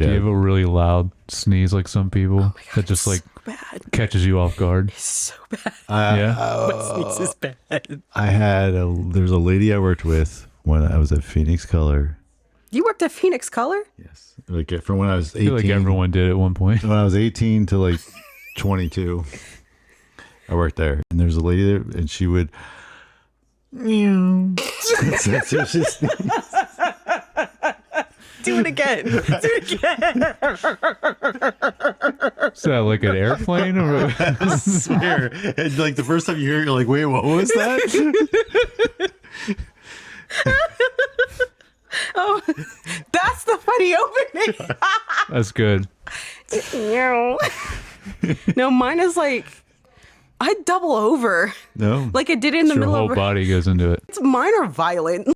Do you have a really loud sneeze like some people that just like bad. catches you off guard? It's so bad. Yeah. My sneeze is bad. There's a lady I worked with when I was at Phoenix Color. You worked at Phoenix Color? Yes. Like from when I was 18. I feel like everyone did at one point. When I was 18 to like 22, I worked there. And there's a lady there, and she would. That's how she sneezed. Do it again. Do it again. Is that like an airplane or? I swear. And like the first time you hear it, you're like, wait, what was that? Oh, that's the funny opening. That's good. No, mine is like, I double over. No. Like I did it in the Your middle whole of body goes into it. Mine are violent.